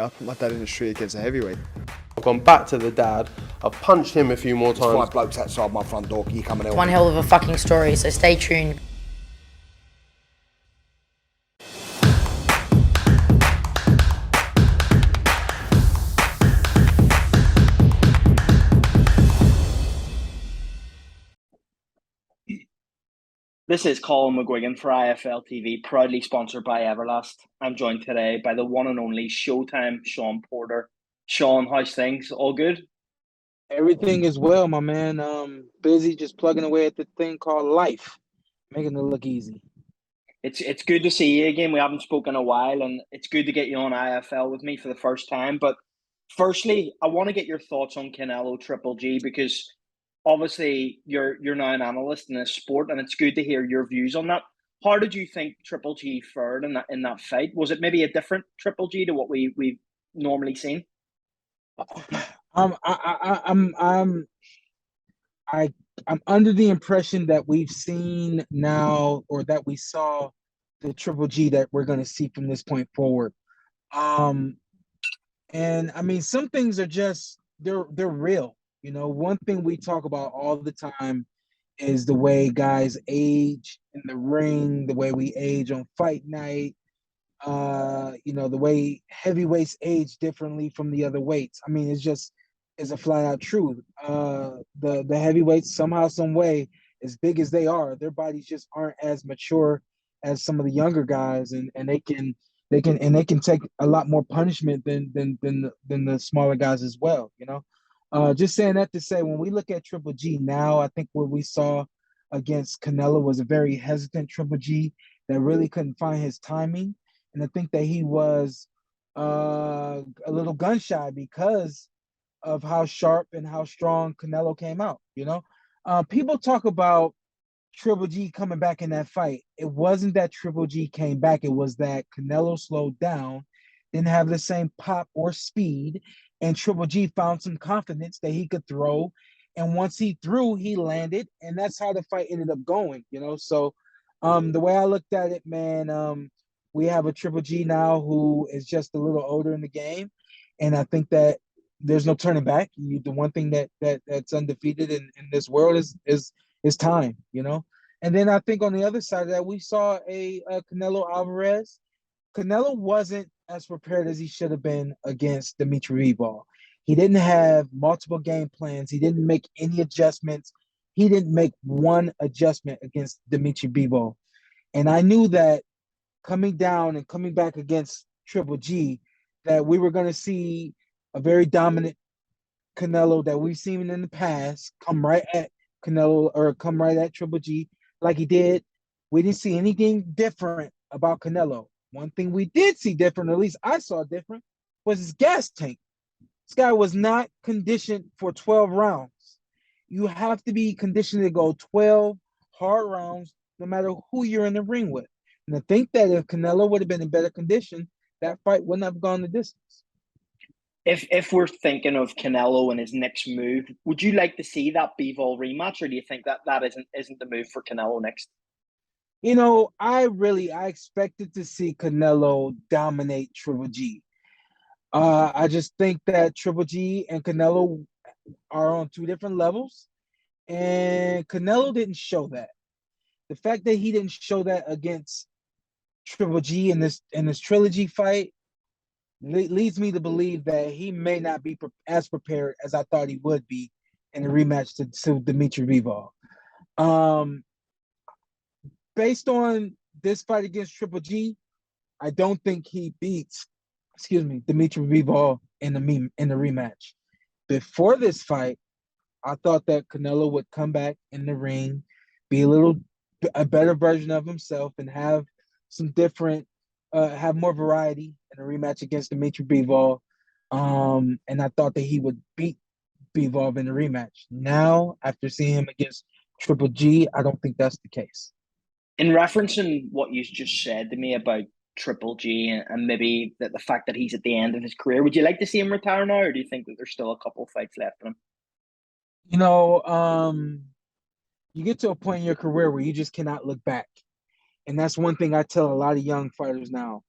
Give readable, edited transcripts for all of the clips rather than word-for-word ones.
I put my dad in the street against a heavyweight. I've gone back to the dad. I've punched him a few more There's times. 5 blokes outside my front door. Can you come and help One me? hell of a fucking story, so stay tuned. This is Colin McGuigan for IFL TV, proudly sponsored by Everlast. I'm joined today by the one and only Showtime Shawn Porter. Shawn, how's things? All good? Everything is well, my man. Busy just plugging away at the thing called life, making it look easy. It's good to see you again. We haven't spoken in a while, and it's good to get you on IFL with me for the first time. But firstly, I want to get your thoughts on Canelo Triple G, because obviously you're now an analyst in this sport, and it's good to hear your views on that. How did you think Triple G fared in that fight? Was it maybe a different Triple G to what we've normally seen? I'm under the impression that we've seen now, or that we saw the Triple G that we're going to see from this point forward. And I mean, some things are just they're real. You know, one thing we talk about all the time is the way guys age in the ring, the way we age on fight night. The way heavyweights age differently from the other weights. I mean, it's a flat out truth. The heavyweights, somehow, some way, as big as they are, their bodies just aren't as mature as some of the younger guys, and they can take a lot more punishment than the smaller guys as well. Just saying that to say, when we look at Triple G now, I think what we saw against Canelo was a very hesitant Triple G that really couldn't find his timing. And I think that he was a little gun shy because of how sharp and how strong Canelo came out. People talk about Triple G coming back in that fight. It wasn't that Triple G came back. It was that Canelo slowed down, didn't have the same pop or speed, and Triple G found some confidence that he could throw. And once he threw, he landed, and that's how the fight ended up going. So the way I looked at it, man, we have a Triple G now who is just a little older in the game, and I think that there's no turning back. The one thing that's undefeated in this world is time, And then I think on the other side of that, we saw a Canelo Alvarez. Canelo wasn't as prepared as he should have been against Dimitri Bivol. He didn't have multiple game plans. He didn't make any adjustments. He didn't make one adjustment against Dimitri Bivol. And I knew that coming down and coming back against Triple G, that we were going to see a very dominant Canelo that we've seen in the past come right at Canelo, or come right at Triple G like he did. We didn't see anything different about Canelo. One thing we did see different, or at least I saw different, was his gas tank. This guy was not conditioned for 12 rounds. You have to be conditioned to go 12 hard rounds no matter who you're in the ring with. And I think that if Canelo would have been in better condition, that fight wouldn't have gone the distance. If we're thinking of Canelo and his next move, would you like to see that Bivol rematch, or do you think that isn't the move for Canelo next? I expected to see Canelo dominate Triple G. I just think that Triple G and Canelo are on two different levels, and Canelo didn't show that. The fact that he didn't show that against Triple G in this trilogy fight leads me to believe that he may not be as prepared as I thought he would be in the rematch to Dimitri Bivol. Based on this fight against Triple G, I don't think he beats, Dimitri Bivol in the rematch. Before this fight, I thought that Canelo would come back in the ring, be a better version of himself, and have some different, have more variety in a rematch against Dimitri Bivol. And I thought that he would beat Bivol in the rematch. Now, after seeing him against Triple G, I don't think that's the case. In referencing what you just said to me about Triple G and maybe the fact that he's at the end of his career, would you like to see him retire now, or do you think that there's still a couple of fights left in him? You get to a point in your career where you just cannot look back. And that's one thing I tell a lot of young fighters now.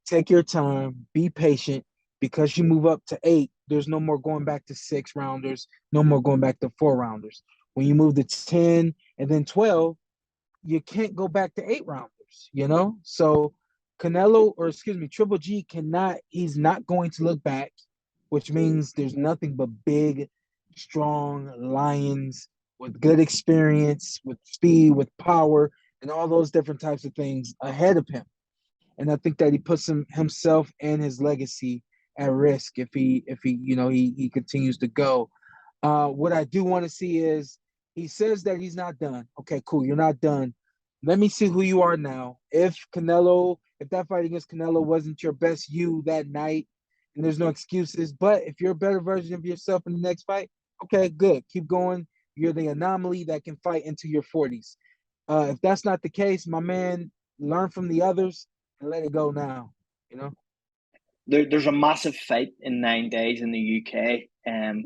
Take your time, be patient, because you move up to 8, there's no more going back to 6 rounders, no more going back to 4 rounders. When you move to 10 and then 12, you can't go back to 8 rounders, So Canelo, or excuse me, Triple G he's not going to look back, which means there's nothing but big, strong lions with good experience, with speed, with power, and all those different types of things ahead of him. And I think that he puts himself and his legacy at risk if he continues to go. What I do want to see is he says that he's not done. Okay, cool. You're not done. Let me see who you are now. If that fight against Canelo wasn't your best you that night, and there's no excuses, but if you're a better version of yourself in the next fight, okay, good. Keep going. You're the anomaly that can fight into your 40s. If that's not the case, my man, learn from the others and let it go now. There's a massive fight in 9 days in the UK.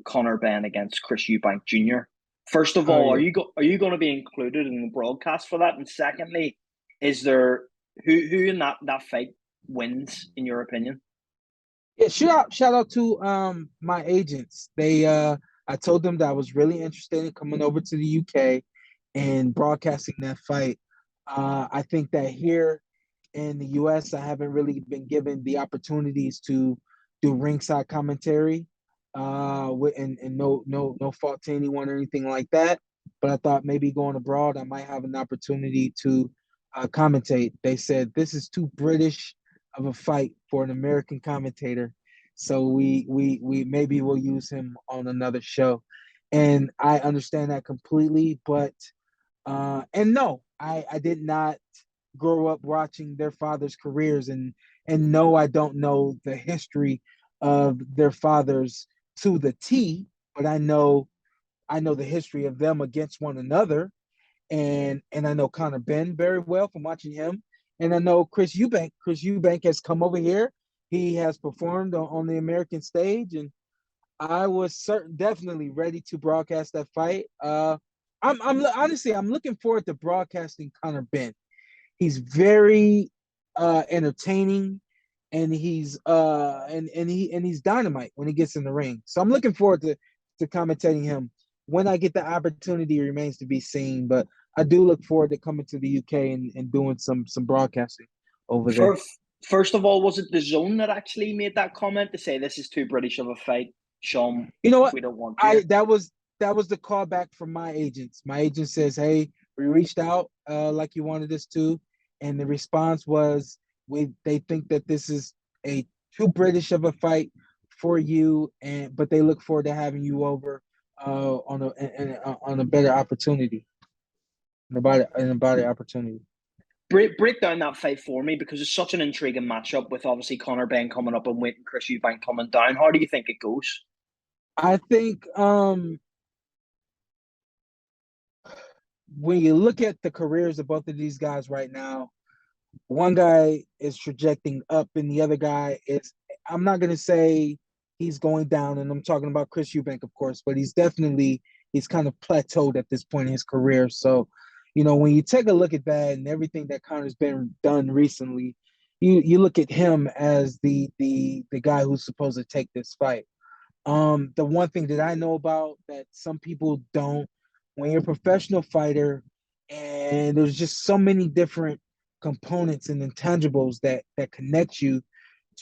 Conor Benn against Chris Eubank Jr. First of all, Yeah. are you going to be included in the broadcast for that? And secondly, is there who in that fight wins in your opinion? Yeah, shout out to my agents. I told them that I was really interested in coming over to the UK and broadcasting that fight. I think that here in the US, I haven't really been given the opportunities to do ringside commentary. And no fault to anyone or anything like that. But I thought maybe going abroad, I might have an opportunity to commentate. They said this is too British of a fight for an American commentator, so we maybe we'll use him on another show, and I understand that completely. But and no, I did not grow up watching their fathers' careers, and no, I don't know the history of their fathers to the T, but I know the history of them against one another, and I know Conor Benn very well from watching him, and I know Chris Eubank. Chris Eubank has come over here. He has performed on the American stage, and I was definitely ready to broadcast that fight. I'm honestly I'm looking forward to broadcasting Conor Benn. He's very entertaining, and he's dynamite when he gets in the ring. So I'm looking forward to commentating him. When I get the opportunity remains to be seen, but I do look forward to coming to the UK and doing some broadcasting over there. First of all, was it the Zone that actually made that comment to say this is too British of a fight, Shawn? You know what? We don't want to. That was the callback from my agents. My agent says, "Hey, we reached out like you wanted us to," and the response was, they think that this is a too British of a fight for you, but they look forward to having you over on a better opportunity, in a better opportunity." Break down that fight for me, because it's such an intriguing matchup with obviously Conor Benn coming up and waiting Chris Eubank coming down. How do you think it goes? I think when you look at the careers of both of these guys right now, one guy is trajecting up and the other guy is, I'm not going to say he's going down, and I'm talking about Chris Eubank, of course, but he's kind of plateaued at this point in his career. So, when you take a look at that and everything that Conor's been done recently, you look at him as the guy who's supposed to take this fight. The one thing that I know about that some people don't, when you're a professional fighter, and there's just so many different components and intangibles that connect you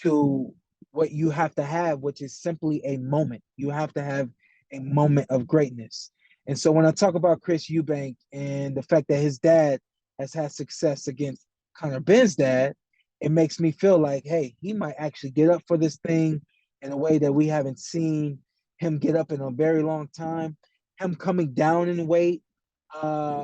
to what you have to have, which is simply a moment. You have to have a moment of greatness. And so when I talk about Chris Eubank and the fact that his dad has had success against Conor Benn's dad, it makes me feel like, hey, he might actually get up for this thing in a way that we haven't seen him get up in a very long time. Him coming down in weight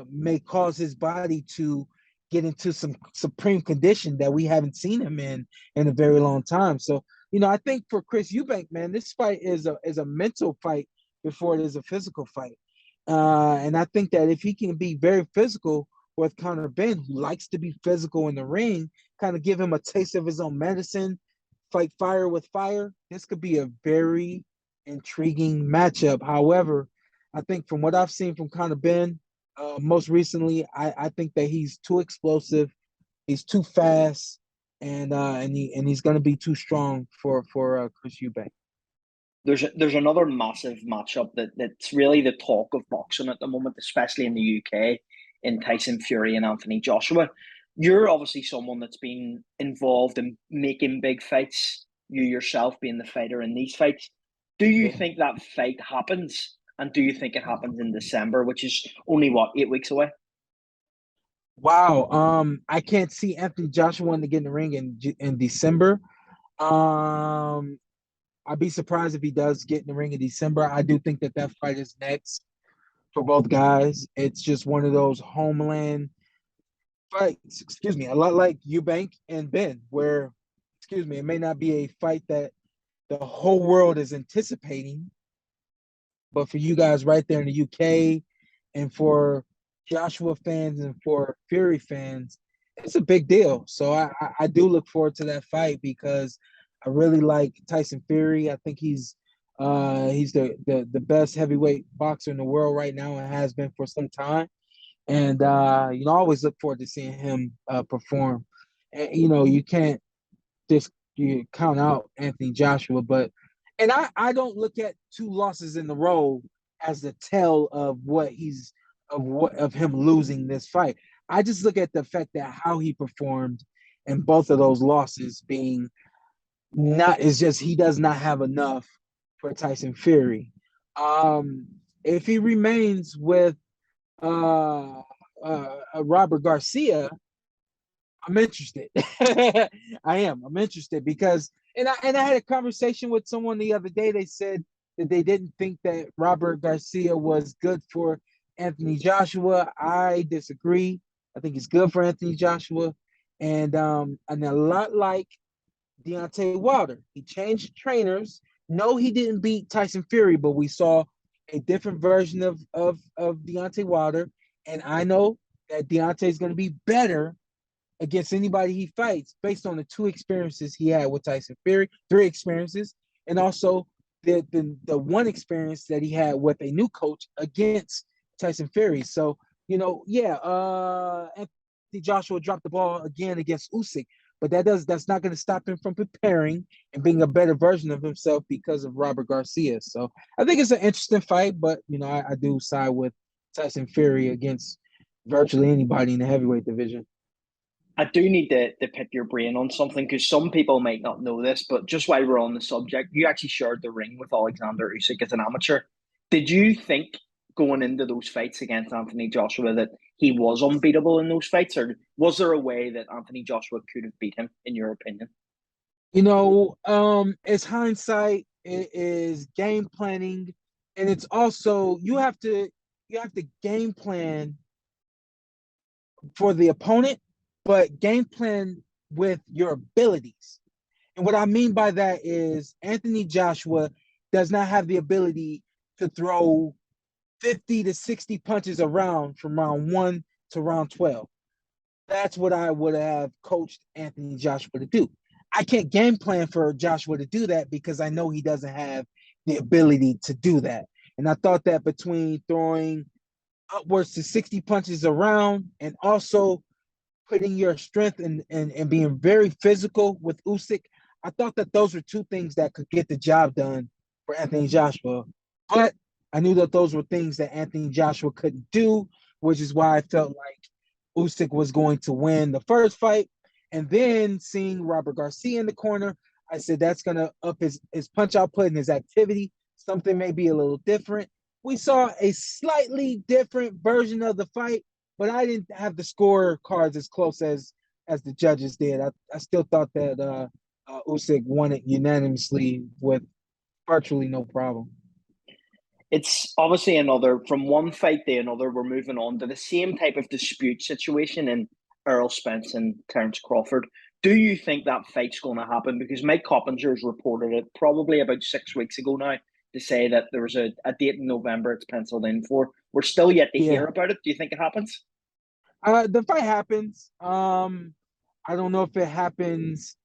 may cause his body to get into some supreme condition that we haven't seen him in a very long time. So, I think for Chris Eubank, man, this fight is a mental fight before it is a physical fight. And I think that if he can be very physical with Conor Benn, who likes to be physical in the ring, kind of give him a taste of his own medicine, fight fire with fire, this could be a very intriguing matchup. However, I think from what I've seen from Conor Benn, most recently, I think that he's too explosive, he's too fast, and he's going to be too strong for Chris Eubank. There's another massive matchup that's really the talk of boxing at the moment, especially in the UK, in Tyson Fury and Anthony Joshua. You're obviously someone that's been involved in making big fights, you yourself being the fighter in these fights. Do you think that fight happens? And do you think it happens in December, which is only, 8 weeks away? Wow. I can't see Anthony Joshua to get in the ring in December. I'd be surprised if he does get in the ring in December. I do think that fight is next for both guys. It's just one of those homeland fights, a lot like Eubank and Benn, where, it may not be a fight that the whole world is anticipating, but for you guys right there in the UK and for Joshua fans and for Fury fans, it's a big deal. So I do look forward to that fight because I really like Tyson Fury. I think he's the best heavyweight boxer in the world right now and has been for some time. And I always look forward to seeing him perform. And you can't just count out Anthony Joshua, and I don't look at 2 losses in a row as the tell of of him losing this fight. I just look at the fact that how he performed in both of those losses being he does not have enough for Tyson Fury. If he remains with Robert Garcia, I'm interested. I'm interested because and I had a conversation with someone the other day. They said that they didn't think that Robert Garcia was good for Anthony Joshua. I disagree. I think he's good for Anthony Joshua, and a lot like Deontay Wilder. He changed trainers. No, he didn't beat Tyson Fury, but we saw a different version of Deontay Wilder. And I know that Deontay is going to be better against anybody he fights based on the 2 experiences he had with Tyson Fury, 3 experiences, and also the 1 experience that he had with a new coach against Tyson Fury. So, Anthony Joshua dropped the ball again against Usyk, but that's not going to stop him from preparing and being a better version of himself because of Robert Garcia. So I think it's an interesting fight, but I do side with Tyson Fury against virtually anybody in the heavyweight division. I do need to pick your brain on something because some people might not know this, but just while we're on the subject, you actually shared the ring with Alexander Usyk as an amateur. Did you think going into those fights against Anthony Joshua that he was unbeatable in those fights, or was there a way that Anthony Joshua could have beat him, in your opinion? It's hindsight, it is game planning, and it's also you have to game plan for the opponent, but game plan with your abilities. And what I mean by that is Anthony Joshua does not have the ability to throw 50 to 60 punches around from round 1 to round 12. That's what I would have coached Anthony Joshua to do. I can't game plan for Joshua to do that because I know he doesn't have the ability to do that. And I thought that between throwing upwards to 60 punches around and also putting your strength and being very physical with Usyk, I thought that those were 2 things that could get the job done for Anthony Joshua. But I knew that those were things that Anthony Joshua couldn't do, which is why I felt like Usyk was going to win the first fight. And then seeing Robert Garcia in the corner, I said that's going to up his punch output and his activity. Something may be a little different. We saw a slightly different version of the fight, but I didn't have the score cards as close as the judges did. I still thought that Usyk won it unanimously with virtually no problem. It's obviously from one fight to another, we're moving on to the same type of dispute situation in Errol Spence and Terence Crawford. Do you think that fight's going to happen? Because Mike Coppinger's reported it probably about 6 weeks ago now to say that there was a date in November it's penciled in for. We're still yet to hear about it. Do you think it happens? The fight happens. I don't know if it happens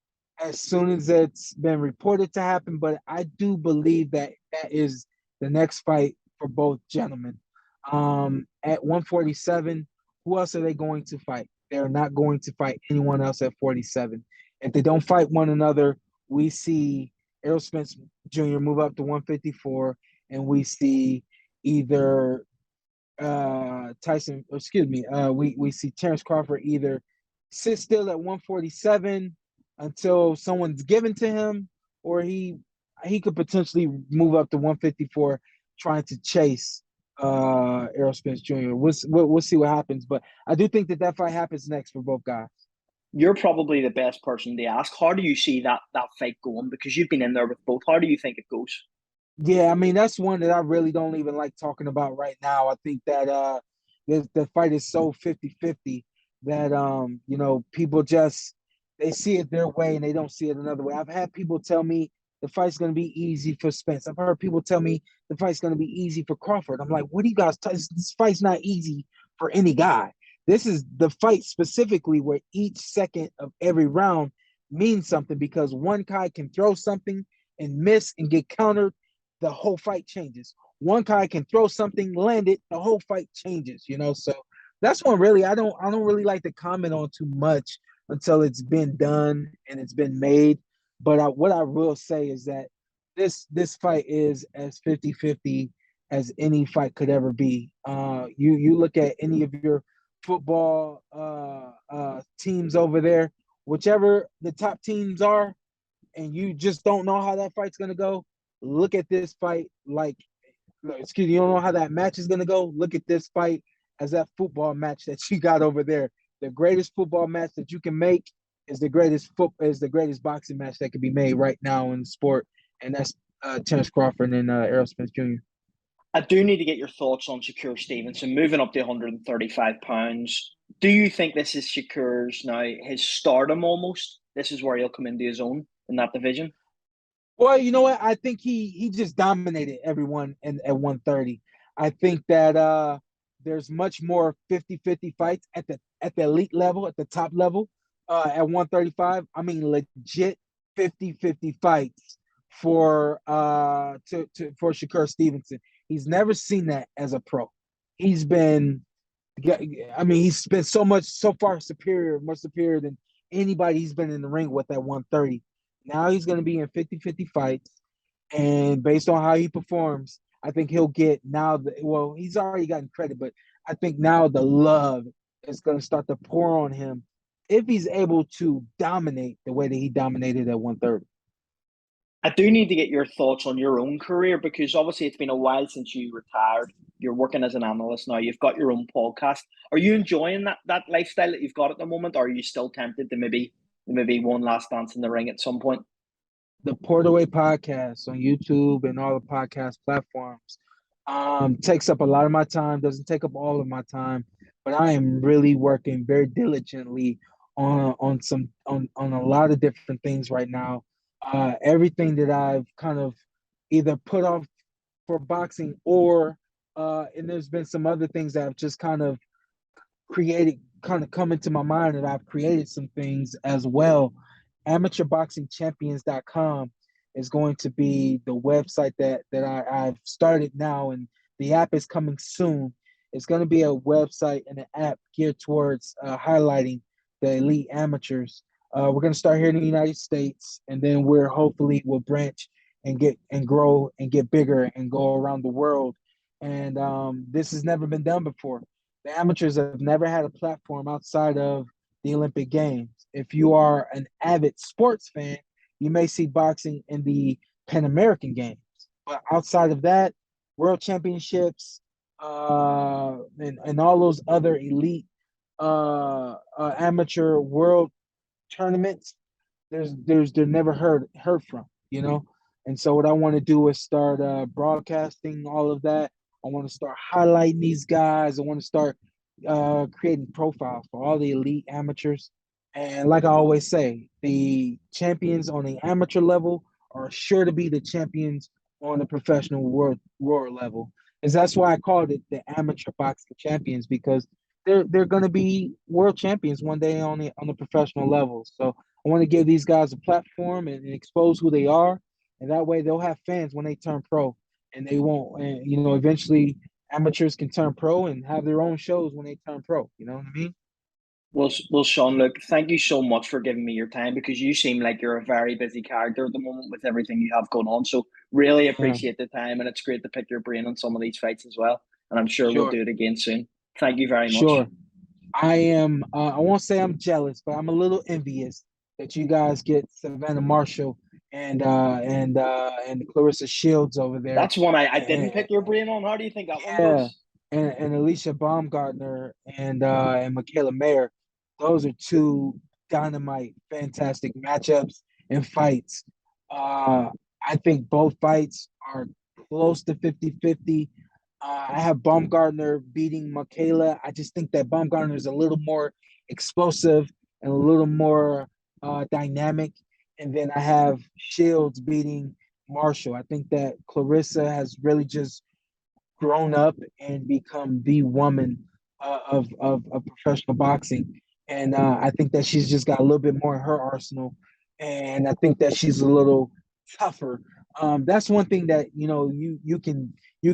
as soon as it's been reported to happen, but I do believe that is the next fight for both gentlemen. At 147, who else are they going to fight? They're not going to fight anyone else at 47. If they don't fight one another, we see Errol Spence Jr. move up to 154, and we see either we see Terrence Crawford either sit still at 147 until someone's given to him, or he could potentially move up to 154 trying to chase Errol Spence Jr. We'll see what happens, but I do think that fight happens next for both guys. You're probably the best person to ask. How do you see that fight going? Because you've been in there with both. How do you think it goes? Yeah, I mean that's one that I really don't even like talking about right now. I think that the fight is so 50-50 that people just they see it their way and they don't see it another way. I've had people tell me the fight's going to be easy for Spence. I've heard people tell me the fight's going to be easy for Crawford. I'm like, what do you guys this fight's not easy for any guy. This is the fight specifically where each second of every round means something, because one guy can throw something and miss and get countered, the whole fight changes. One guy can throw something, land it, the whole fight changes, So that's one really I don't really like to comment on too much until it's been done and it's been made. But what I will say is that this fight is as 50-50 as any fight could ever be. You look at any of your football teams over there, whichever the top teams are, and you just don't know how that fight's gonna go, look at this fight you don't know how that match is gonna go. Look at this fight as that football match that you got over there. The greatest football match that you can make is the greatest boxing match that can be made right now in the sport, and that's Terrence Crawford and Errol Spence Jr. I do need to get your thoughts on Shakur Stevenson moving up to 135 pounds. Do you think this is Shakur's now his stardom almost? This is where he'll come into his own in that division. Well, you know what? I think he just dominated everyone at 130. I think that there's much more 50-50 fights at the elite level, at the top level, at 135. I mean, legit 50-50 fights for for Shakur Stevenson. He's never seen that as a pro. He's been, he's been so far superior, much superior than anybody he's been in the ring with at 130. Now he's going to be in 50-50 fights, and based on how he performs, I think he'll get he's already gotten credit, but I think now the love is going to start to pour on him if he's able to dominate the way that he dominated at 130. I do need to get your thoughts on your own career, because obviously it's been a while since you retired. You're working as an analyst now. You've got your own podcast. Are you enjoying that lifestyle that you've got at the moment, or are you still tempted to maybe one last dance in the ring at some point? The Portaway podcast on YouTube and all the podcast platforms takes up a lot of my time, doesn't take up all of my time, but I am really working very diligently on a lot of different things right now. Everything that I've kind of either put off for boxing, or and there's been some other things that I've just kind of come into my mind, and I've created some things as well. amateurboxingchampions.com is going to be the website that I've started now, and the app is coming soon. It's going to be a website and an app geared towards highlighting the elite amateurs. We're going to start here in the United States, and then we'll branch and grow and get bigger and go around the world. And this has never been done before. The amateurs have never had a platform outside of the Olympic Games. If you are an avid sports fan, you may see boxing in the Pan American Games. But outside of that, World Championships and all those other elite amateur world tournaments, they're never heard from, And so what I want to do is start broadcasting all of that. I want to start highlighting these guys. I want to start creating profiles for all the elite amateurs. And like I always say, the champions on the amateur level are sure to be the champions on the professional world level. And that's why I called it the amateur boxing champions, because they're going to be world champions one day on the professional level. So I want to give these guys a platform and expose who they are, and that way they'll have fans when they turn pro, and they won't. And eventually amateurs can turn pro and have their own shows when they turn pro. You know what I mean? Well, Sean, look, thank you so much for giving me your time because you seem like you're a very busy character at the moment with everything you have going on. So really Yeah, appreciate the time, and it's great to pick your brain on some of these fights as well. And I'm sure we'll sure, do it again soon. Thank you very much. sure. I am. I won't say I'm jealous, but I'm a little envious that you guys get Savannah Marshall and Clarissa Shields over there, That's one I didn't and, pick your brain on. How do you think that one yeah, goes? and Alicia Baumgartner and Michaela Mayer. Those are two dynamite, fantastic matchups and fights. I think both fights are close to 50-50. I have Baumgartner beating Michaela. I just think that Baumgartner is a little more explosive and a little more dynamic. And then I have Shields beating Marshall. I think that Clarissa has really just grown up and become the woman of professional boxing. And I think that she's just got a little bit more in her arsenal. And I think that she's a little tougher. That's one thing that you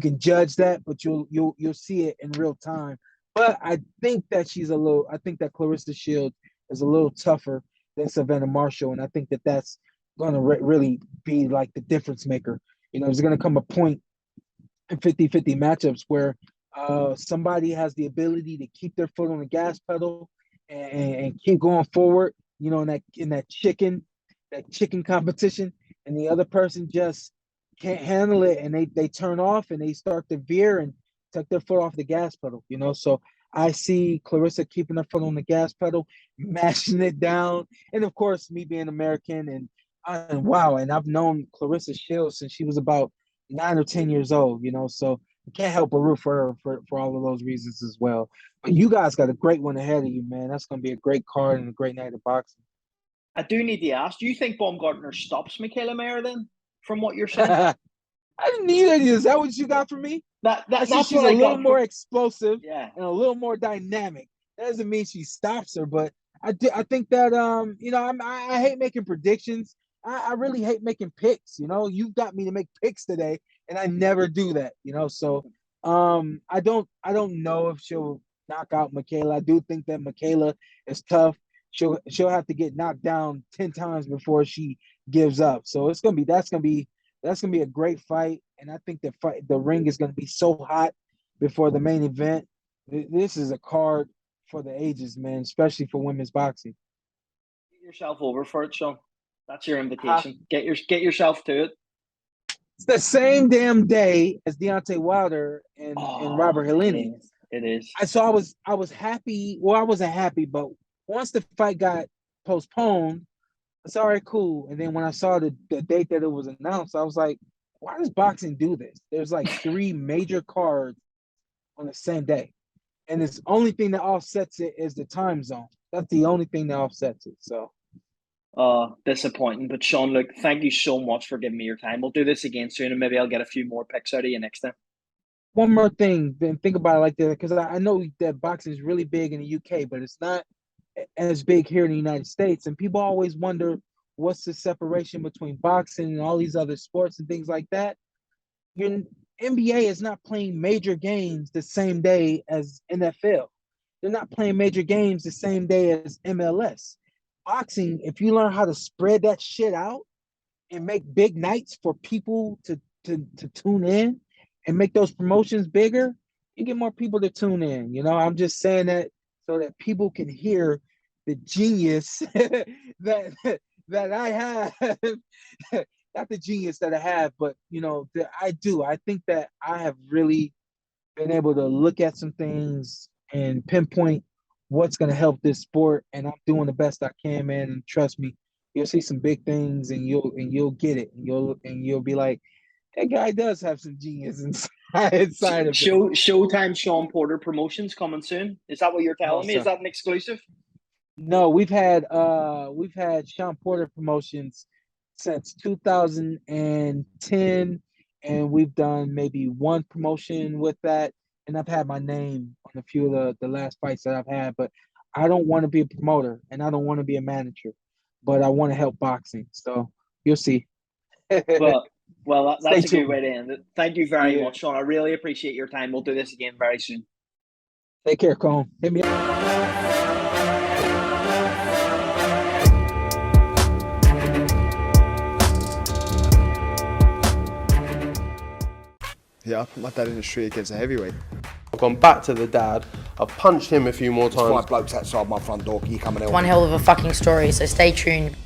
can judge that, but you'll see it in real time. But I think that Clarissa Shields is a little tougher than Savannah Marshall, and I think that that's going to really be like the difference maker. There's going to come a point in 50-50 matchups where somebody has the ability to keep their foot on the gas pedal and keep going forward, in that chicken competition, and the other person just can't handle it and they turn off and they start to veer and take their foot off the gas pedal. So I see Clarissa keeping her foot on the gas pedal, mashing it down. And of course, me being American and wow, and I've known Clarissa Shields since she was about 9 or 10 years old. So I can't help but root for her for all of those reasons as well. But you guys got a great one ahead of you, man. That's gonna be a great card and a great night of boxing. I do need to ask, do you think Baumgartner stops Michaela Mayer then, from what you're saying? I didn't need any. Is that what you got for me? I see That's she's what a I little got more from. explosive Yeah. and a little more dynamic. That doesn't mean she stops her, but I think that I hate making predictions. I really hate making picks. You've got me to make picks today, and I never do that. So I don't know if she'll knock out Michaela. I do think that Michaela is tough. She'll have to get knocked down 10 times before she gives up. So that's gonna be a great fight, and I think the ring is gonna be so hot before the main event. This is a card for the ages, man, especially for women's boxing. Get yourself over for it, Sean. That's your Uh, invitation. Get yourself to it. it's the same damn day as Deontay Wilder and Oh, Robert it Helenius. is. It is. I was happy. Well, I wasn't happy, but once the fight got postponed, it's all right, cool. And then when I saw the date that it was announced, I was like, why does boxing do this? There's like three major cards on the same day. And the only thing that offsets it is the time zone. That's the only thing that offsets it. So Disappointing. But Sean, look, thank you so much for giving me your time. We'll do this again soon, and maybe I'll get a few more picks out of you next time. one more thing, then think about it like that, because I know that boxing is really big in the UK, but it's not as big here in the United States. And people always wonder what's the separation between boxing and all these other sports and things like that. Your NBA is not playing major games the same day as NFL. They're not playing major games the same day as MLS. Boxing, if you learn how to spread that shit out and make big nights for people to tune in and make those promotions bigger, you get more people to tune in. I'm just saying that so that people can hear the genius that that I have. Not the genius that I have, but that I do. I think that I have really been able to look at some things and pinpoint what's going to help this sport, and I'm doing the best I can, man. And trust me, you'll see some big things, and you'll get it, and you'll be like, that guy does have some genius inside of him. Showtime Sean Porter promotions coming soon. Is that what you're No, telling me? Is sir. that an exclusive? No, we've had Sean Porter promotions since 2010, and we've done maybe one promotion with that, and I've had my name on a few of the last fights that I've had, but I don't want to be a promoter and I don't want to be a manager, but I want to help boxing. So you'll see. Well, Stay that's a good tuned. way to end it. Thank you very Yeah. much, Sean. I really appreciate your time. We'll do this again very soon. Take care, Cone. Hit me up. Yeah, I put my dad in the street against a heavyweight. I've gone back to the dad. I've punched him a few more There's 5 times. blokes outside my front door. You coming in? One hell of a fucking story, so stay tuned.